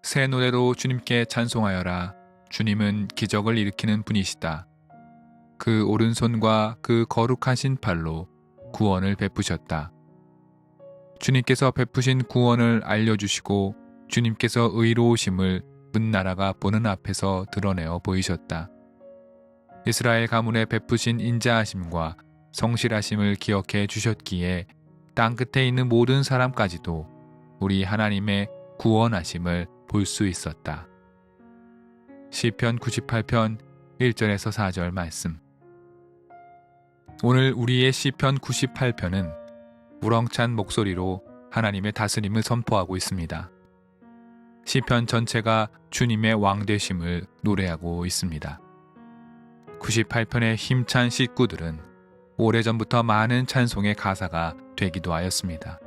새 노래로 주님께 찬송하여라. 주님은 기적을 일으키는 분이시다. 그 오른손과 그 거룩하신 팔로 구원을 베푸셨다. 주님께서 베푸신 구원을 알려주시고 주님께서 의로우심을 문나라가 보는 앞에서 드러내어 보이셨다. 이스라엘 가문에 베푸신 인자하심과 성실하심을 기억해 주셨기에 땅끝에 있는 모든 사람까지도 우리 하나님의 구원하심을 볼 수 있었다. 시편 98편 1절에서 4절 말씀. 오늘 우리의 시편 98편은 우렁찬 목소리로 하나님의 다스림을 선포하고 있습니다. 시편 전체가 주님의 왕되심을 노래하고 있습니다. 98편의 힘찬 식구들은 오래전부터 많은 찬송의 가사가 되기도 하였습니다.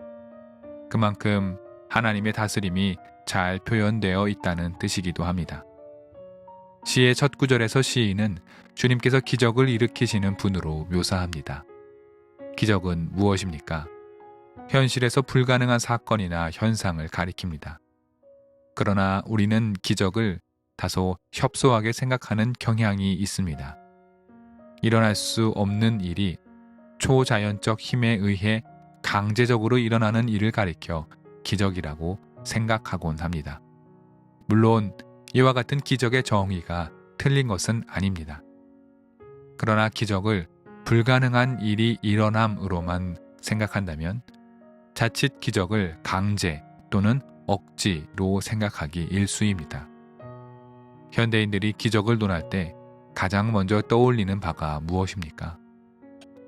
그만큼 하나님의 다스림이 잘 표현되어 있다는 뜻이기도 합니다. 시의 첫 구절에서 시인은 주님께서 기적을 일으키시는 분으로 묘사합니다. 기적은 무엇입니까? 현실에서 불가능한 사건이나 현상을 가리킵니다. 그러나 우리는 기적을 다소 협소하게 생각하는 경향이 있습니다. 일어날 수 없는 일이 초자연적 힘에 의해 강제적으로 일어나는 일을 가리켜 기적이라고 생각하곤 합니다. 물론 이와 같은 기적의 정의가 틀린 것은 아닙니다. 그러나 기적을 불가능한 일이 일어남으로만 생각한다면 자칫 기적을 강제 또는 억지로 생각하기 일쑤입니다. 현대인들이 기적을 논할 때 가장 먼저 떠올리는 바가 무엇입니까?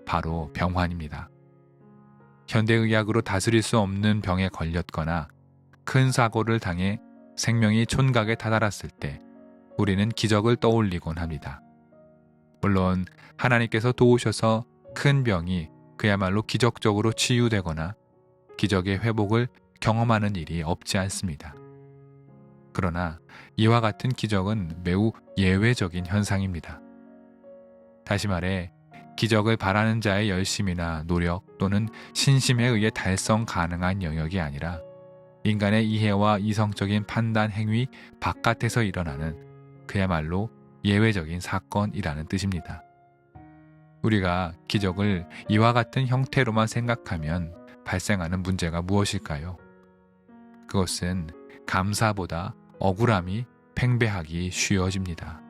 바로 병환입니다. 현대의학으로 다스릴 수 없는 병에 걸렸거나 큰 사고를 당해 생명이 촌각에 다다랐을 때 우리는 기적을 떠올리곤 합니다. 물론 하나님께서 도우셔서 큰 병이 그야말로 기적적으로 치유되거나 기적의 회복을 경험하는 일이 없지 않습니다. 그러나 이와 같은 기적은 매우 예외적인 현상입니다. 다시 말해 기적을 바라는 자의 열심이나 노력 또는 신심에 의해 달성 가능한 영역이 아니라 인간의 이해와 이성적인 판단 행위 바깥에서 일어나는 그야말로 예외적인 사건이라는 뜻입니다. 우리가 기적을 이와 같은 형태로만 생각하면 발생하는 문제가 무엇일까요? 그것은 감사보다 억울함이 팽배하기 쉬워집니다.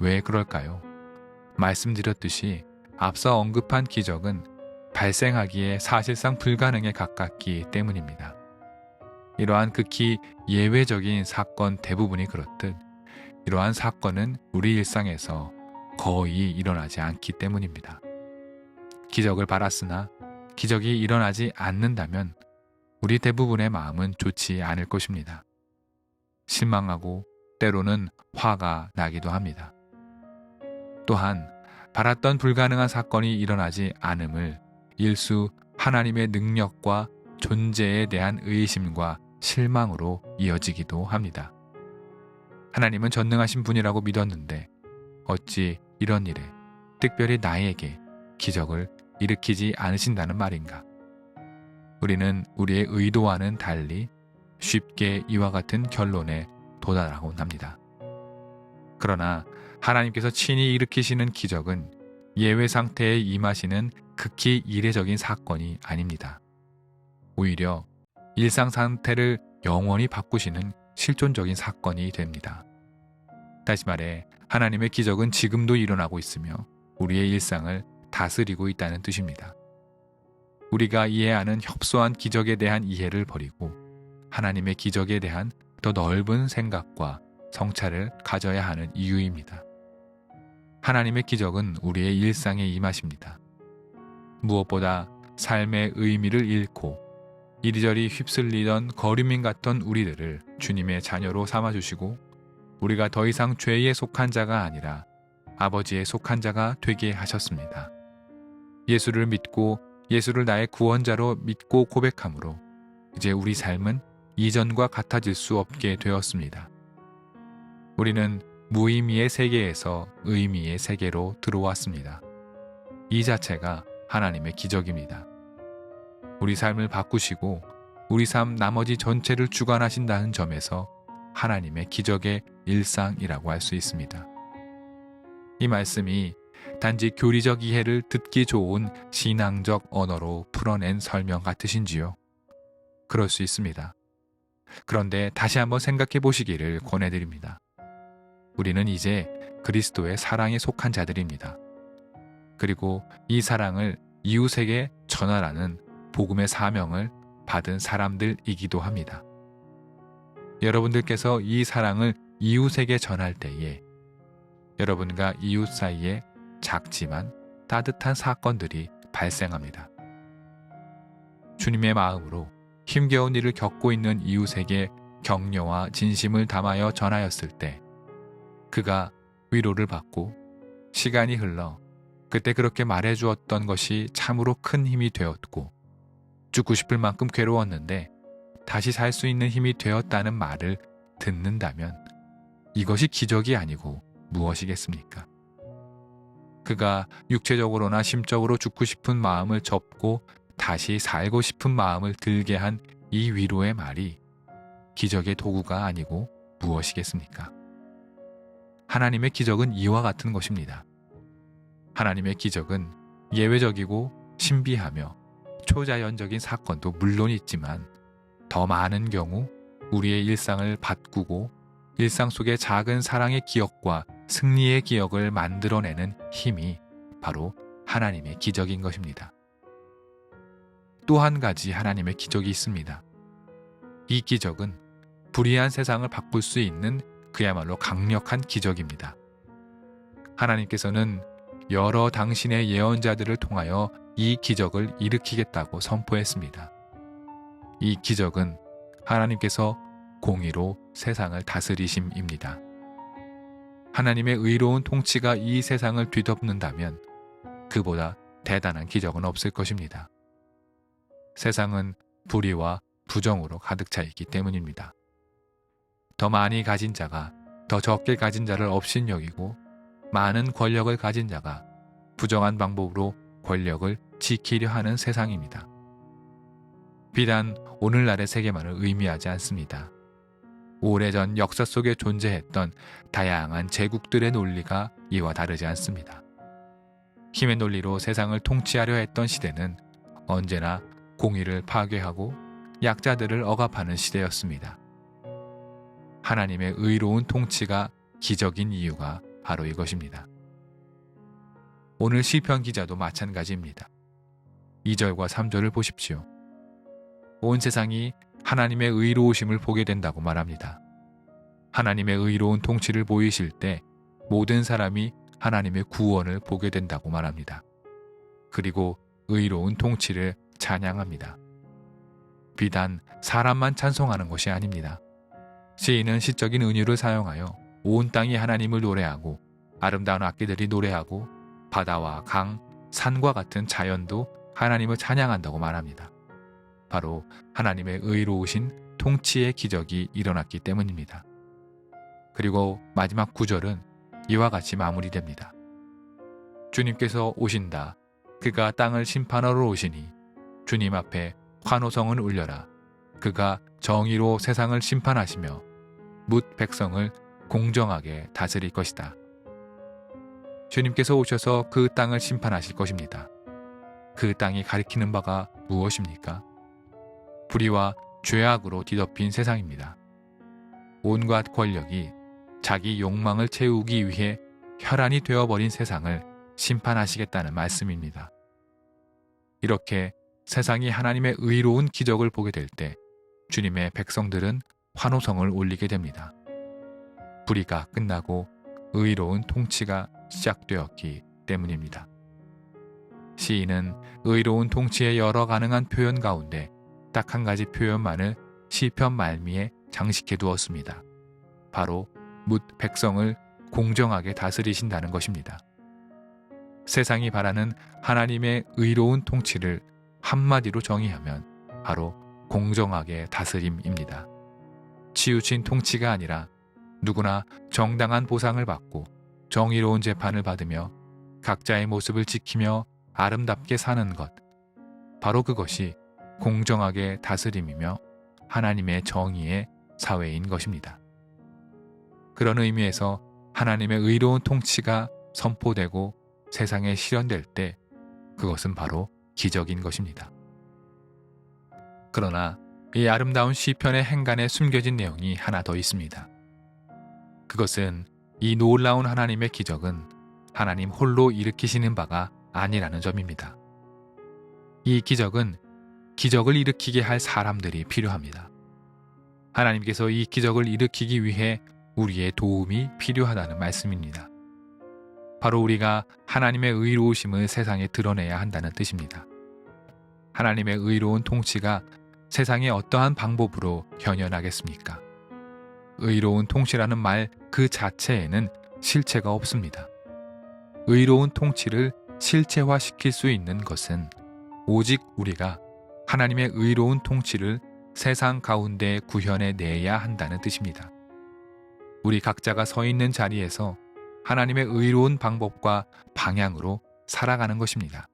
왜 그럴까요? 말씀드렸듯이 앞서 언급한 기적은 발생하기에 사실상 불가능에 가깝기 때문입니다. 이러한 극히 예외적인 사건 대부분이 그렇듯 이러한 사건은 우리 일상에서 거의 일어나지 않기 때문입니다. 기적을 바랐으나 기적이 일어나지 않는다면 우리 대부분의 마음은 좋지 않을 것입니다. 실망하고 때로는 화가 나기도 합니다. 또한 바랐던 불가능한 사건이 일어나지 않음을 일수 하나님의 능력과 존재에 대한 의심과 실망으로 이어지기도 합니다. 하나님은 전능하신 분이라고 믿었는데 어찌 이런 일에 특별히 나에게 기적을 일으키지 않으신다는 말인가? 우리는 우리의 의도와는 달리 쉽게 이와 같은 결론에 도달하곤 합니다. 그러나 하나님께서 친히 일으키시는 기적은 예외 상태에 임하시는 극히 이례적인 사건이 아닙니다. 오히려 일상 상태를 영원히 바꾸시는 실존적인 사건이 됩니다. 다시 말해 하나님의 기적은 지금도 일어나고 있으며 우리의 일상을 다스리고 있다는 뜻입니다. 우리가 이해하는 협소한 기적에 대한 이해를 버리고 하나님의 기적에 대한 더 넓은 생각과 성찰을 가져야 하는 이유입니다. 하나님의 기적은 우리의 일상에 임하십니다. 무엇보다 삶의 의미를 잃고 이리저리 휩쓸리던 거류민 같던 우리들을 주님의 자녀로 삼아주시고 우리가 더 이상 죄에 속한 자가 아니라 아버지에 속한 자가 되게 하셨습니다. 예수를 믿고 예수를 나의 구원자로 믿고 고백함으로 이제 우리 삶은 이전과 같아질 수 없게 되었습니다. 우리는 무의미의 세계에서 의미의 세계로 들어왔습니다. 이 자체가 하나님의 기적입니다. 우리 삶을 바꾸시고 우리 삶 나머지 전체를 주관하신다는 점에서 하나님의 기적의 일상이라고 할 수 있습니다. 이 말씀이 단지 교리적 이해를 듣기 좋은 신앙적 언어로 풀어낸 설명 같으신지요? 그럴 수 있습니다. 그런데 다시 한번 생각해 보시기를 권해드립니다. 우리는 이제 그리스도의 사랑에 속한 자들입니다. 그리고 이 사랑을 이웃에게 전하라는 복음의 사명을 받은 사람들이기도 합니다. 여러분들께서 이 사랑을 이웃에게 전할 때에 여러분과 이웃 사이에 작지만 따뜻한 사건들이 발생합니다. 주님의 마음으로 힘겨운 일을 겪고 있는 이웃에게 격려와 진심을 담아여 전하였을 때 그가 위로를 받고 시간이 흘러 그때 그렇게 말해주었던 것이 참으로 큰 힘이 되었고 죽고 싶을 만큼 괴로웠는데 다시 살 수 있는 힘이 되었다는 말을 듣는다면 이것이 기적이 아니고 무엇이겠습니까? 그가 육체적으로나 심적으로 죽고 싶은 마음을 접고 다시 살고 싶은 마음을 들게 한 이 위로의 말이 기적의 도구가 아니고 무엇이겠습니까? 하나님의 기적은 이와 같은 것입니다. 하나님의 기적은 예외적이고 신비하며 초자연적인 사건도 물론 있지만 더 많은 경우 우리의 일상을 바꾸고 일상 속의 작은 사랑의 기억과 승리의 기억을 만들어내는 힘이 바로 하나님의 기적인 것입니다. 또 한 가지 하나님의 기적이 있습니다. 이 기적은 불의한 세상을 바꿀 수 있는 그야말로 강력한 기적입니다. 하나님께서는 여러 당신의 예언자들을 통하여 이 기적을 일으키겠다고 선포했습니다. 이 기적은 하나님께서 공의로 세상을 다스리심입니다. 하나님의 의로운 통치가 이 세상을 뒤덮는다면 그보다 대단한 기적은 없을 것입니다. 세상은 불의와 부정으로 가득 차 있기 때문입니다. 더 많이 가진 자가 더 적게 가진 자를 업신여기고 많은 권력을 가진 자가 부정한 방법으로 권력을 지키려 하는 세상입니다. 비단 오늘날의 세계만을 의미하지 않습니다. 오래전 역사 속에 존재했던 다양한 제국들의 논리가 이와 다르지 않습니다. 힘의 논리로 세상을 통치하려 했던 시대는 언제나 공의를 파괴하고 약자들을 억압하는 시대였습니다. 하나님의 의로운 통치가 기적인 이유가 바로 이것입니다. 오늘 시편 기자도 마찬가지입니다. 2절과 3절을 보십시오. 온 세상이 하나님의 의로우심을 보게 된다고 말합니다. 하나님의 의로운 통치를 보이실 때 모든 사람이 하나님의 구원을 보게 된다고 말합니다. 그리고 의로운 통치를 찬양합니다. 비단 사람만 찬송하는 것이 아닙니다. 시인은 시적인 은유를 사용하여 온 땅이 하나님을 노래하고 아름다운 악기들이 노래하고 바다와 강, 산과 같은 자연도 하나님을 찬양한다고 말합니다. 바로 하나님의 의로우신 통치의 기적이 일어났기 때문입니다. 그리고 마지막 9절은 이와 같이 마무리됩니다. 주님께서 오신다. 그가 땅을 심판하러 오시니 주님 앞에 환호성을 울려라. 그가 정의로 세상을 심판하시며 뭇 백성을 공정하게 다스릴 것이다. 주님께서 오셔서 그 땅을 심판하실 것입니다. 그 땅이 가리키는 바가 무엇입니까? 불의와 죄악으로 뒤덮인 세상입니다. 온갖 권력이 자기 욕망을 채우기 위해 혈안이 되어버린 세상을 심판하시겠다는 말씀입니다. 이렇게 세상이 하나님의 의로운 기적을 보게 될 때 주님의 백성들은 환호성을 올리게 됩니다. 불의가 끝나고 의로운 통치가 시작되었기 때문입니다. 시인은 의로운 통치의 여러 가능한 표현 가운데 딱 한 가지 표현만을 시편 말미에 장식해 두었습니다. 바로 뭇 백성을 공정하게 다스리신다는 것입니다. 세상이 바라는 하나님의 의로운 통치를 한마디로 정의하면 바로 공정하게 다스림입니다. 치우친 통치가 아니라 누구나 정당한 보상을 받고 정의로운 재판을 받으며 각자의 모습을 지키며 아름답게 사는 것. 바로 그것이 공정하게 다스림이며 하나님의 정의의 사회인 것입니다. 그런 의미에서 하나님의 의로운 통치가 선포되고 세상에 실현될 때 그것은 바로 기적인 것입니다. 그러나 이 아름다운 시편의 행간에 숨겨진 내용이 하나 더 있습니다. 그것은 이 놀라운 하나님의 기적은 하나님 홀로 일으키시는 바가 아니라는 점입니다. 이 기적은 기적을 일으키게 할 사람들이 필요합니다. 하나님께서 이 기적을 일으키기 위해 우리의 도움이 필요하다는 말씀입니다. 바로 우리가 하나님의 의로우심을 세상에 드러내야 한다는 뜻입니다. 하나님의 의로운 통치가 세상에 어떠한 방법으로 현현하겠습니까? 의로운 통치라는 말 그 자체에는 실체가 없습니다. 의로운 통치를 실체화시킬 수 있는 것은 오직 우리가 하나님의 의로운 통치를 세상 가운데 구현해 내야 한다는 뜻입니다. 우리 각자가 서 있는 자리에서 하나님의 의로운 방법과 방향으로 살아가는 것입니다.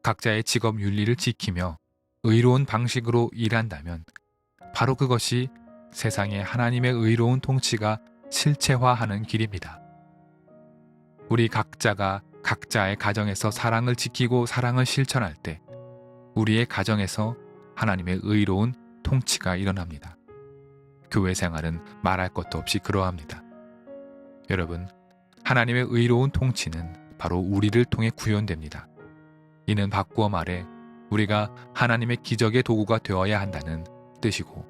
각자의 직업 윤리를 지키며 의로운 방식으로 일한다면 바로 그것이 세상에 하나님의 의로운 통치가 실체화하는 길입니다. 우리 각자가 각자의 가정에서 사랑을 지키고 사랑을 실천할 때 우리의 가정에서 하나님의 의로운 통치가 일어납니다. 교회 생활은 말할 것도 없이 그러합니다. 여러분, 하나님의 의로운 통치는 바로 우리를 통해 구현됩니다. 이는 바꾸어 말해 우리가 하나님의 기적의 도구가 되어야 한다는 뜻이고,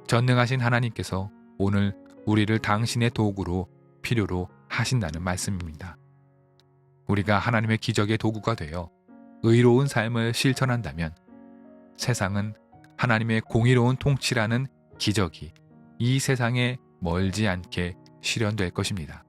전능하신 하나님께서 오늘 우리를 당신의 도구로 필요로 하신다는 말씀입니다. 우리가 하나님의 기적의 도구가 되어 의로운 삶을 실천한다면 세상은 하나님의 공의로운 통치라는 기적이 이 세상에 멀지 않게 실현될 것입니다.